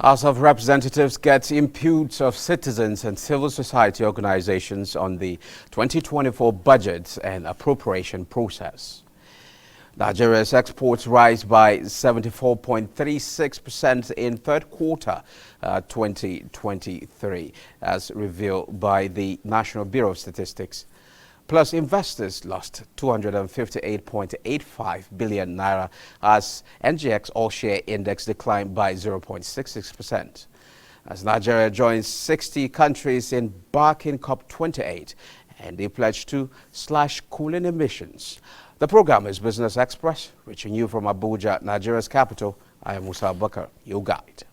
House of Representatives gets inputs of citizens and civil society organizations on the 2024 budget and appropriation process. Nigeria's exports rise by 74.36% in third quarter 2023, as revealed by the National Bureau of Statistics. Plus, investors lost 258.85 billion naira as NGX all-share index declined by 0.66%. As Nigeria joins 60 countries in embarking COP28 and they pledge to slash cooling emissions. The program is Business Express, reaching you from Abuja, Nigeria's capital. I am Musa Bakar, your guide.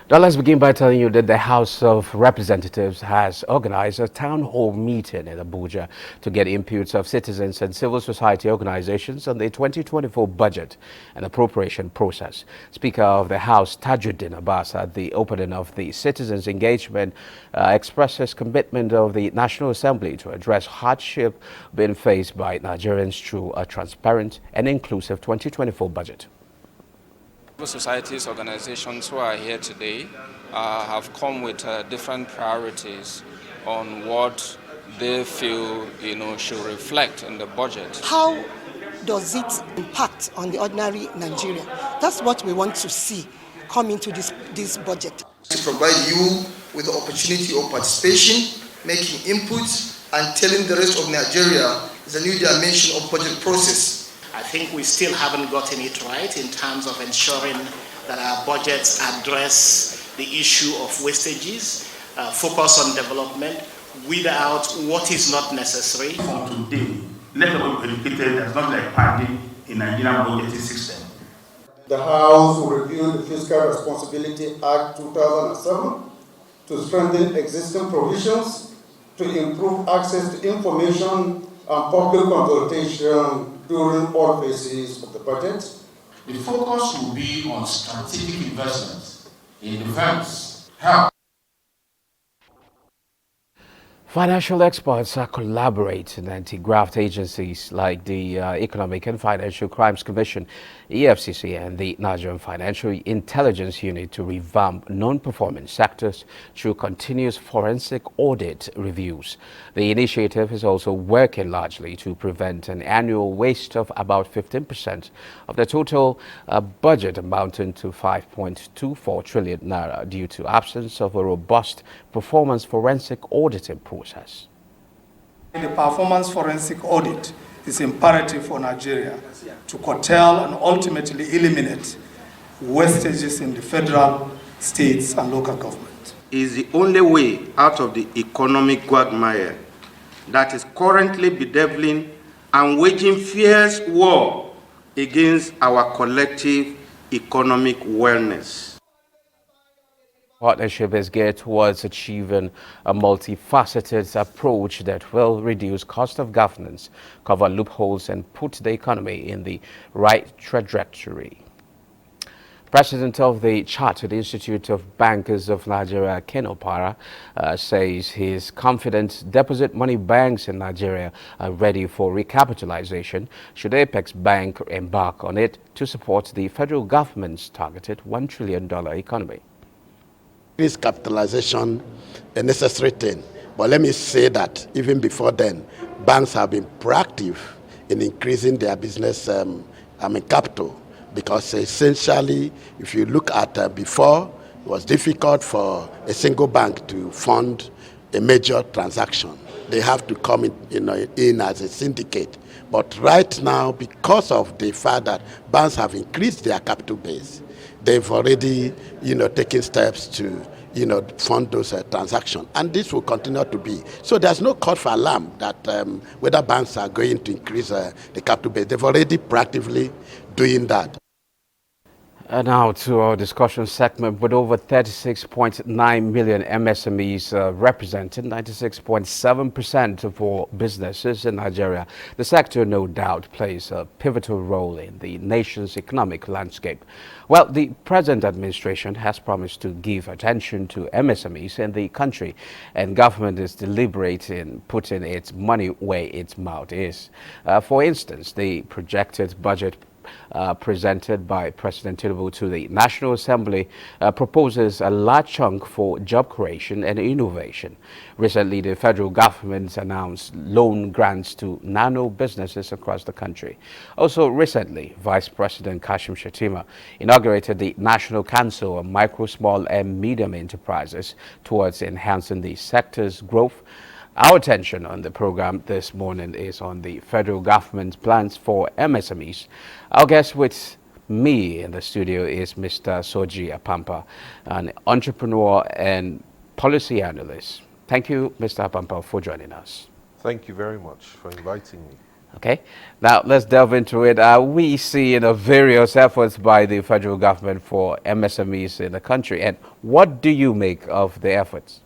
Now let's begin by telling you that the House of Representatives has organized a town hall meeting in Abuja to get inputs of citizens and civil society organizations on the 2024 budget and appropriation process. Speaker of the House, Tajuddin Abbas, at the opening of the citizens' engagement, expresses commitment of the National Assembly to address hardship being faced by Nigerians through a transparent and inclusive 2024 budget. Civil societies organizations who are here today have come with different priorities on what they feel should reflect in the budget. How does it impact on the ordinary Nigerian? That's what we want to see come into this budget. To provide you with the opportunity of participation, making inputs, and telling the rest of Nigeria is a new dimension of budget process. I think we still haven't gotten it right in terms of ensuring that our budgets address the issue of wastages, focus on development without what is not necessary. From today, let us be educated as not like party in Nigerian budgeting system. The House will review the Fiscal Responsibility Act 2007 to strengthen existing provisions, to improve access to information and public consultation during all phases of the budget. The focus will be on strategic investments in defense, health. Financial experts are collaborating anti-graft agencies like the Economic and Financial Crimes Commission, EFCC, and the Nigerian Financial Intelligence Unit to revamp non-performing sectors through continuous forensic audit reviews. The initiative is also working largely to prevent an annual waste of about 15% of the total budget amounting to 5.24 trillion naira due to absence of a robust performance forensic auditing process. The performance forensic audit is imperative for Nigeria to curtail and ultimately eliminate wastages in the federal, states, and local government. Is the only way out of the economic quagmire that is currently bedeviling and waging fierce war against our collective economic wellness. Partnership is geared towards achieving a multifaceted approach that will reduce cost of governance, cover loopholes, and put the economy in the right trajectory. President of the Chartered Institute of Bankers of Nigeria, Ken Opara, says his confident deposit money banks in Nigeria are ready for recapitalization should Apex Bank embark on it to support the federal government's targeted $1 trillion economy. Is capitalization a necessary thing? But let me say that even before then, banks have been proactive in increasing their business capital, because essentially, if you look at before, It was difficult for a single bank to fund a major transaction. They have to come in as a syndicate. But right now, because of the fact that banks have increased their capital base, they've already, taken steps to, fund those transactions. And this will continue to be. So there's no cause for alarm that whether banks are going to increase the capital base. They've already proactively doing that. And now to our discussion segment. With over 36.9 million MSMEs representing 96.7% of all businesses in Nigeria, the sector no doubt plays a pivotal role in the nation's economic landscape. Well, the present administration has promised to give attention to MSMEs in the country, and government is deliberate in putting its money where its mouth is. For instance, the projected budget presented by President Tinubu to the National Assembly proposes a large chunk for job creation and innovation. Recently, the federal government announced loan grants to nano businesses across the country. Also recently, Vice President Kashim Shettima inaugurated the National Council of Micro, Small and Medium Enterprises towards enhancing the sector's growth. Our attention on the program this morning is on the federal government's plans for MSMEs. Our guest with me in the studio is Mr. Soji Apampa, an entrepreneur and policy analyst. Thank you, Mr. Apampa, for joining us. Thank you very much for inviting me. Okay, now let's delve into it. We see various efforts by the federal government for MSMEs in the country. And what do you make of the efforts?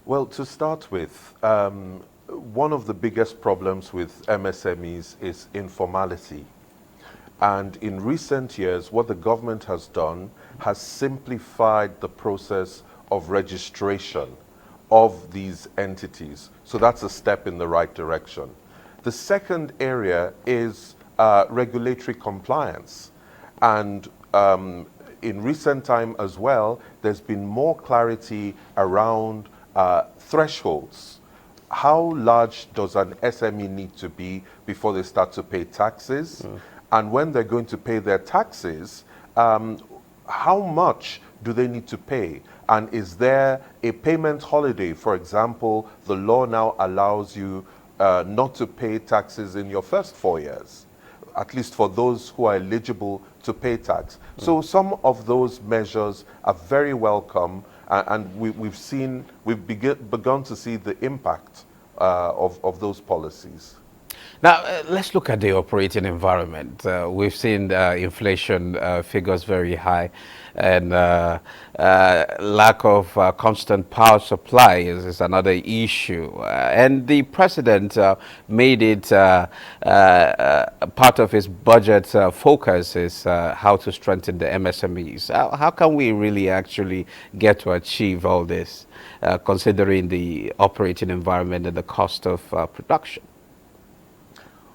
Well, to start with, one of the biggest problems with MSMEs is informality. And in recent years, what the government has done has simplified the process of registration of these entities. So that's a step in the right direction. The second area is regulatory compliance. And in recent time as well, there's been more clarity around thresholds. How large does an SME need to be before they start to pay taxes? And when they're going to pay their taxes, how much do they need to pay? And is there a payment holiday? For example, the law now allows you not to pay taxes in your first 4 years, at least for those who are eligible to pay tax. So some of those measures are very welcome. And we've begun to see the impact of those policies. Now, let's look at the operating environment. We've seen inflation figures very high, and lack of constant power supply is another issue. And the president made it part of his budget focus is how to strengthen the MSMEs. How can we really actually get to achieve all this, considering the operating environment and the cost of production?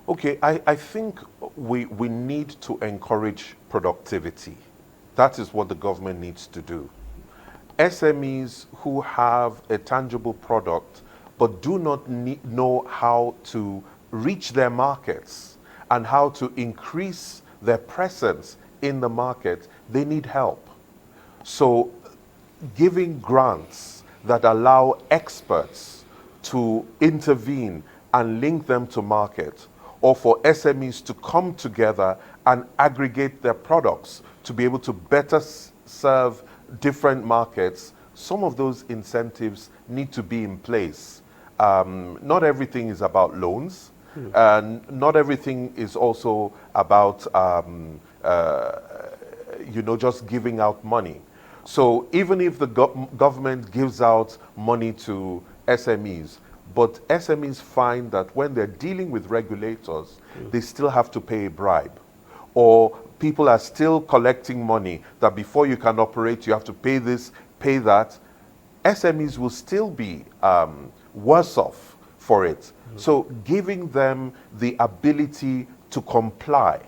Okay, I think we need to encourage productivity. That is what the government needs to do. SMEs who have a tangible product but do not know how to reach their markets and how to increase their presence in the market, they need help. So giving grants that allow experts to intervene and link them to market, or for SMEs to come together and aggregate their products to be able to better serve different markets, some of those incentives need to be in place. Not everything is about loans. Not everything is also about just giving out money. So even if the government gives out money to SMEs, but SMEs find that when they're dealing with regulators, they still have to pay a bribe. Or people are still collecting money that before you can operate, you have to pay this, pay that. SMEs will still be worse off for it. So giving them the ability to comply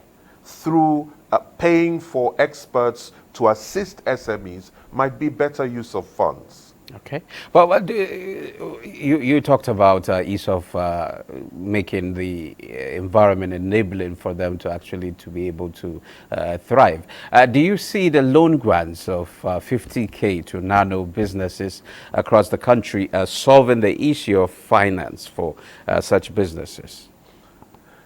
through paying for experts to assist SMEs might be better use of funds. Okay, but you talked about ease of making the environment enabling for them to actually to be able to thrive. Do you see the loan grants of 50K to nano businesses across the country solving the issue of finance for such businesses?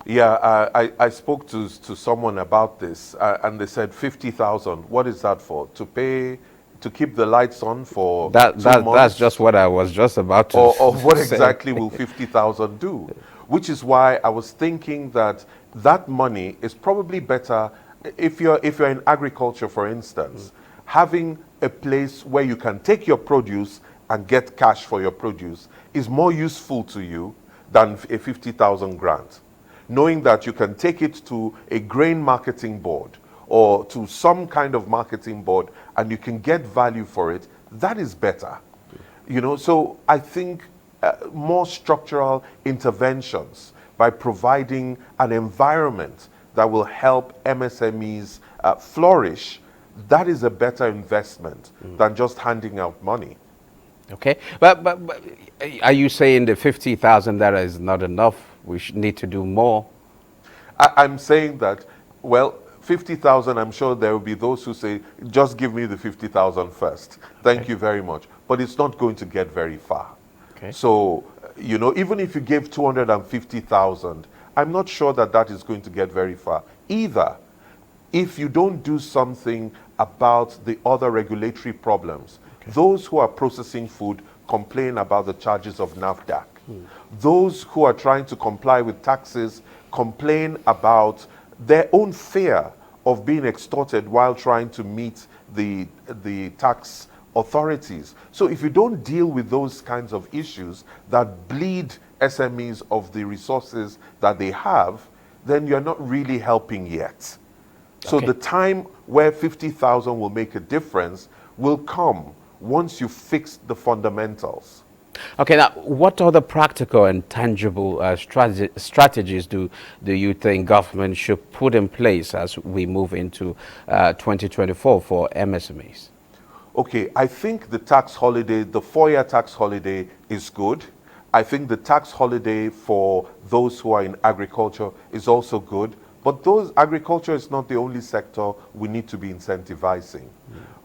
Yeah, I spoke to someone about this, and they said 50,000. What is that for? To keep the lights on for 2 months? That's just what I was just about to or what say. exactly will 50,000 do? Which is why I was thinking that that money is probably better if you're in agriculture, for instance, having a place where you can take your produce and get cash for your produce is more useful to you than a 50,000 grant. Knowing that you can take it to a grain marketing board or to some kind of marketing board and you can get value for it, that is better. You know, so I think more structural interventions by providing an environment that will help MSMEs flourish, that is a better investment than just handing out money. Okay, but are you saying the 50,000 that is not enough? We need to do more. I'm saying that, well, 50,000, I'm sure there will be those who say, just give me the 50,000 first. Thank you very much. But it's not going to get very far. Okay. So, you know, even if you gave 250,000, I'm not sure that that is going to get very far either. If you don't do something about the other regulatory problems, those who are processing food complain about the charges of NAFDAC. Those who are trying to comply with taxes complain about their own fear of being extorted while trying to meet the tax authorities. So if you don't deal with those kinds of issues that bleed SMEs of the resources that they have, then you're not really helping yet. So the time where 50,000 will make a difference will come once you fix the fundamentals. Okay, now what other practical and tangible strategies do you think government should put in place as we move into 2024 for MSMEs? Okay, I think the tax holiday, the 4-year tax holiday is good. I think the tax holiday for those who are in agriculture is also good. But agriculture is not the only sector we need to be incentivizing.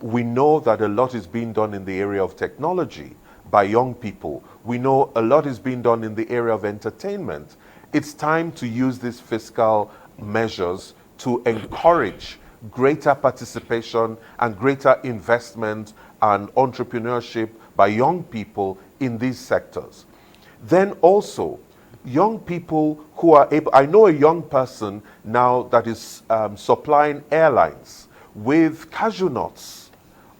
We know that a lot is being done in the area of technology by young people. We know a lot is being done in the area of entertainment. It's time to use these fiscal measures to encourage greater participation and greater investment and entrepreneurship by young people in these sectors. Then also, young people who are able, I know a young person now that is supplying airlines with cashew nuts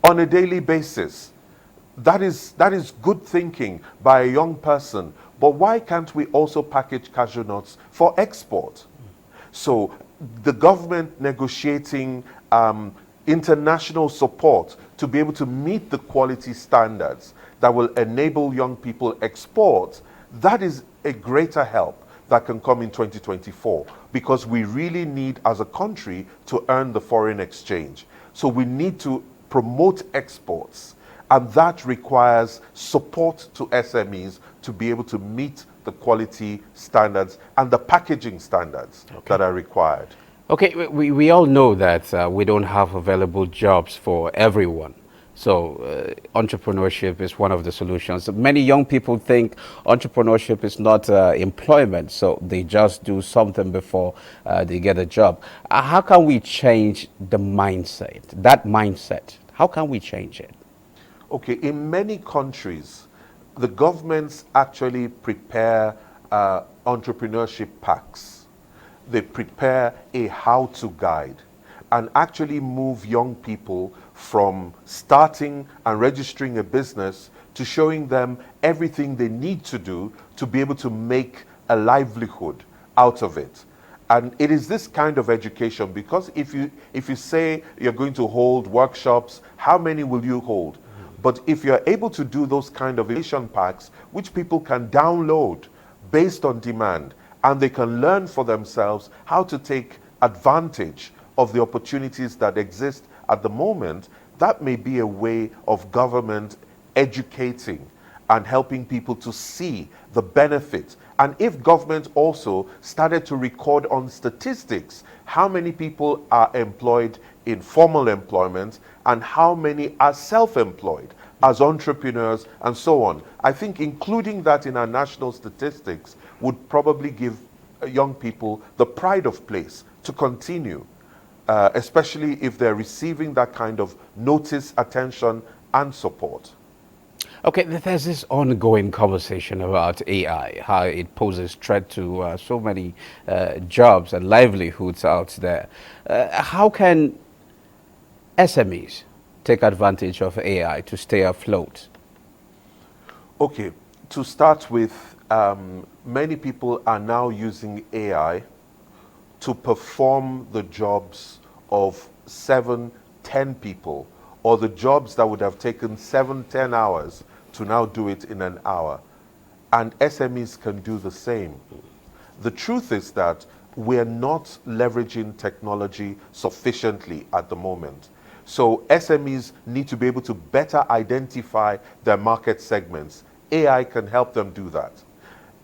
on a daily basis. That is good thinking by a young person. But why can't we also package cashew nuts for export? So the government negotiating international support to be able to meet the quality standards that will enable young people export, that is a greater help that can come in 2024, because we really need as a country to earn the foreign exchange. So we need to promote exports, and that requires support to SMEs to be able to meet the quality standards and the packaging standards that are required. Okay, we all know that we don't have available jobs for everyone. So entrepreneurship is one of the solutions. Many young people think entrepreneurship is not employment, so they just do something before they get a job. How can we change the mindset, that mindset? How can we change it? Okay, in many countries, the governments actually prepare entrepreneurship packs. They prepare a how-to guide and actually move young people from starting and registering a business to showing them everything they need to do to be able to make a livelihood out of it. And it is this kind of education, because if you say you're going to hold workshops, how many will you hold? But if you're able to do those kind of education packs, which people can download based on demand, and they can learn for themselves how to take advantage of the opportunities that exist at the moment, that may be a way of government educating and helping people to see the benefit. And if government also started to record on statistics how many people are employed in formal employment and how many are self-employed as entrepreneurs and so on, I think including that in our national statistics would probably give young people the pride of place to continue, especially if they're receiving that kind of notice, attention, and support. Okay, there's this ongoing conversation about AI, how it poses threat to so many jobs and livelihoods out there. How can SMEs take advantage of AI to stay afloat? Okay, to start with, many people are now using AI to perform the jobs of 7, 10 people, or the jobs that would have taken 7, 10 hours to now do it in an hour. And SMEs can do the same. The truth is that we're not leveraging technology sufficiently at the moment. So SMEs need to be able to better identify their market segments. AI can help them do that.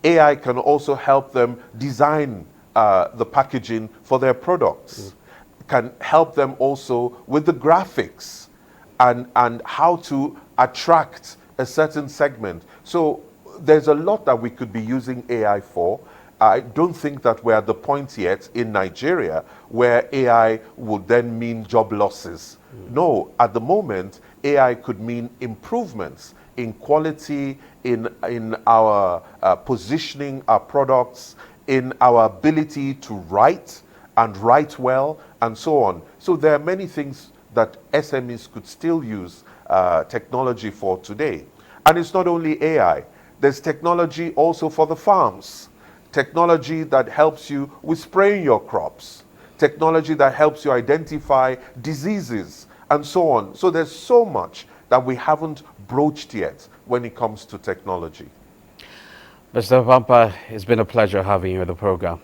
AI can also help them design the packaging for their products, can help them also with the graphics and how to attract a certain segment. So there's a lot that we could be using AI for. I don't think that we're at the point yet in Nigeria where AI would then mean job losses. No, at the moment, AI could mean improvements in quality, in our positioning our products, in our ability to write and write well, and so on. So there are many things that SMEs could still use technology for today. And it's not only AI. There's technology also for the farms. Technology that helps you with spraying your crops. Technology that helps you identify diseases, and so on. So there's so much that we haven't broached yet when it comes to technology. Mr. Vampa, it's been a pleasure having you on the program.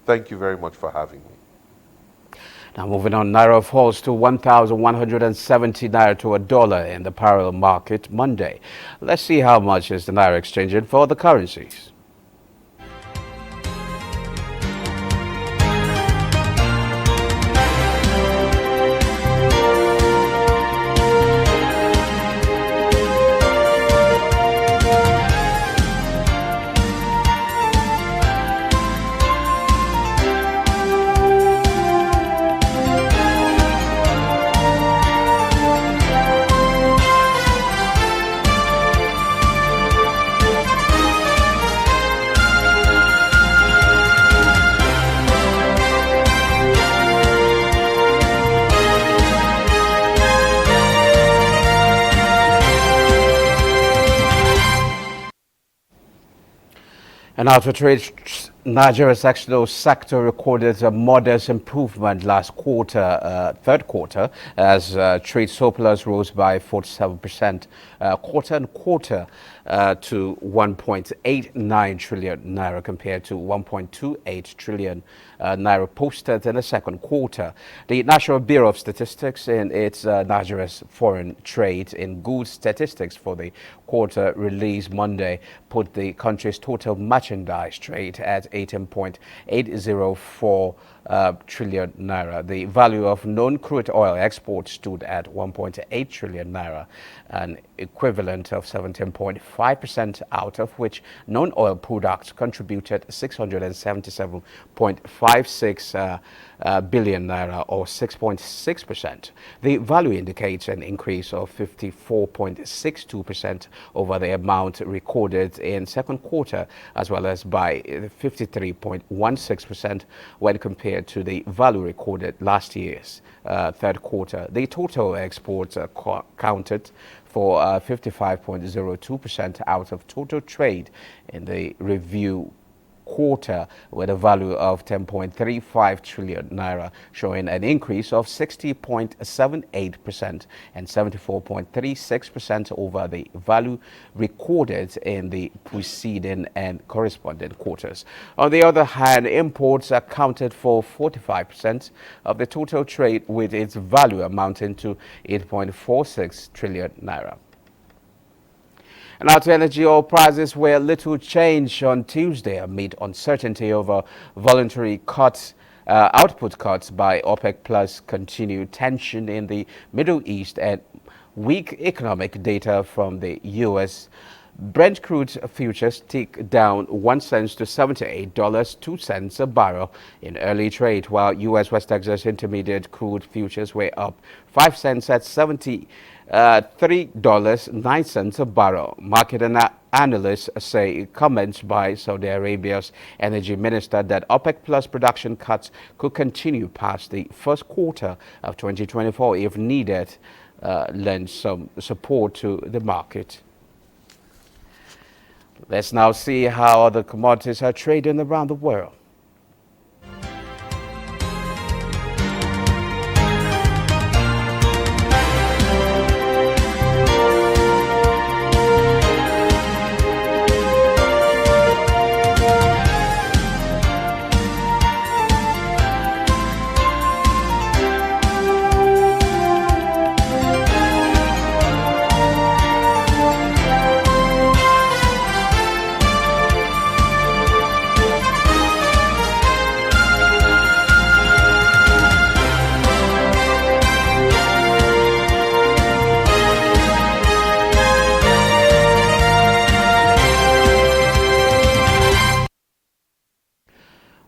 Thank you very much for having me. Now moving on, Naira falls to 1,170 Naira to a dollar in the parallel market Monday. Let's see how much is the Naira exchanging for the currencies. And after trade, Nigeria's external sector recorded a modest improvement last quarter, third quarter, as trade surplus rose by 47% quarter on quarter to 1.89 trillion naira compared to 1.28 trillion naira posted in the second quarter. The National Bureau of Statistics in its Nigeria's foreign trade in goods statistics for the quarter released Monday put the country's total merchandise trade at 18.804 trillion naira. The value of non-crude oil exports stood at 1.8 trillion naira, an equivalent of 17.5%, out of which non-oil products contributed 677.56 billion naira, or 6.6%. The value indicates an increase of 54.62% over the amount recorded in second quarter, as well as by 53.16% when compared to the value recorded last year's third quarter. The total exports counted for 55.02% out of total trade in the review quarter, with a value of 10.35 trillion naira, showing an increase of 60.78% and 74.36% over the value recorded in the preceding and corresponding quarters. On the other hand, imports accounted for 45% of the total trade, with its value amounting to 8.46 trillion naira. And now to energy. Oil prices were little change on Tuesday amid uncertainty over voluntary cuts, output cuts by OPEC plus continued tension in the Middle East and weak economic data from the U.S. Brent crude futures ticked down 1 cent to $78.02 a barrel in early trade, while U.S. West Texas Intermediate crude futures were up 5 cents at $73.09 a barrel. Market analysts say comments by Saudi Arabia's energy minister that OPEC plus production cuts could continue past the first quarter of 2024 if needed lend some support to the market. Let's now see how other commodities are trading around the world.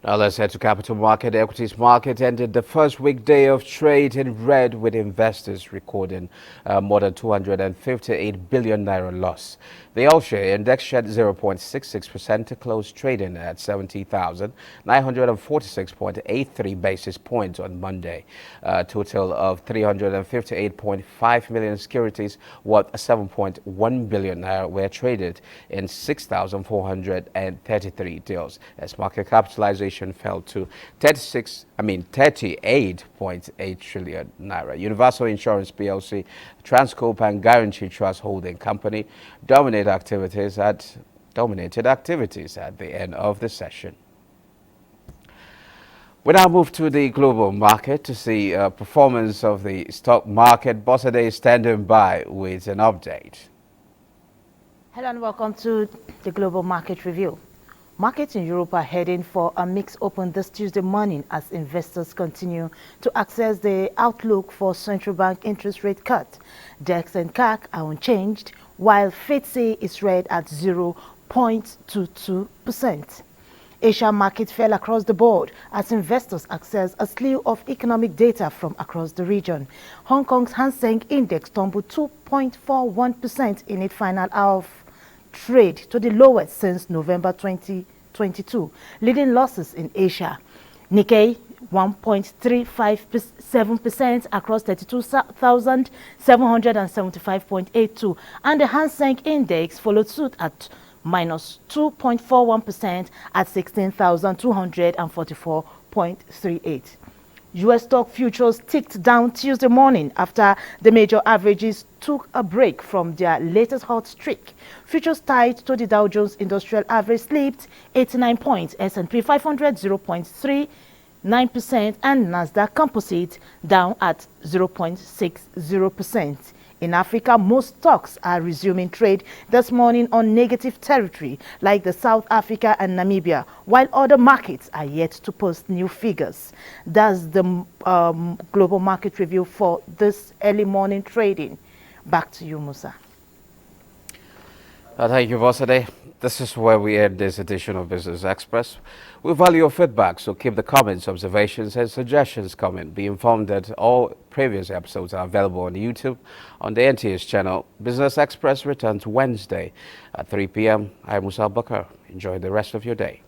Now let's head to capital market. Equities market ended the first weekday of trade in red, with investors recording more than 258 billion naira loss. The all-share index shed 0.66% to close trading at 70,946.83 basis points on Monday. A total of 358.5 million securities worth 7.1 billion naira were traded in 6,433 deals, as market capitalization fell to 38.8 trillion naira. Universal Insurance PLC, Transcorp and Guarantee Trust Holding Company dominated activities at the end of the session. We now move to the global market to see performance of the stock market. Bossade is standing by with an update. Hello and welcome to the Global Market Review. Markets in Europe are heading for a mixed open this Tuesday morning as investors continue to assess the outlook for central bank interest rate cut. DAX and CAC are unchanged, while FTSE is read at 0.22%. Asia market fell across the board as investors access a slew of economic data from across the region. Hong Kong's Hang Seng Index tumbled 2.41% in its final hour of trade to the lowest since November 2022, leading losses in Asia. Nikkei 1.357% across 32,775.82, and the Hang Seng Index followed suit at minus 2.41% at 16,244.38. U.S. stock futures ticked down Tuesday morning after the major averages took a break from their latest hot streak. Futures tied to the Dow Jones Industrial Average slipped 89 points, S&P 500 0.39%, and Nasdaq Composite down at 0.60%. In Africa, most stocks are resuming trade this morning on negative territory, like the South Africa and Namibia, while other markets are yet to post new figures. That's the global market review for this early morning trading. Back to you, Musa. Thank you, Bossade. This is where we end this edition of Business Express. We value your feedback, so keep the comments, observations, and suggestions coming. Be informed that all previous episodes are available on YouTube on the NTA's channel. Business Express returns Wednesday at 3 p.m. I'm Musa Bakar. Enjoy the rest of your day.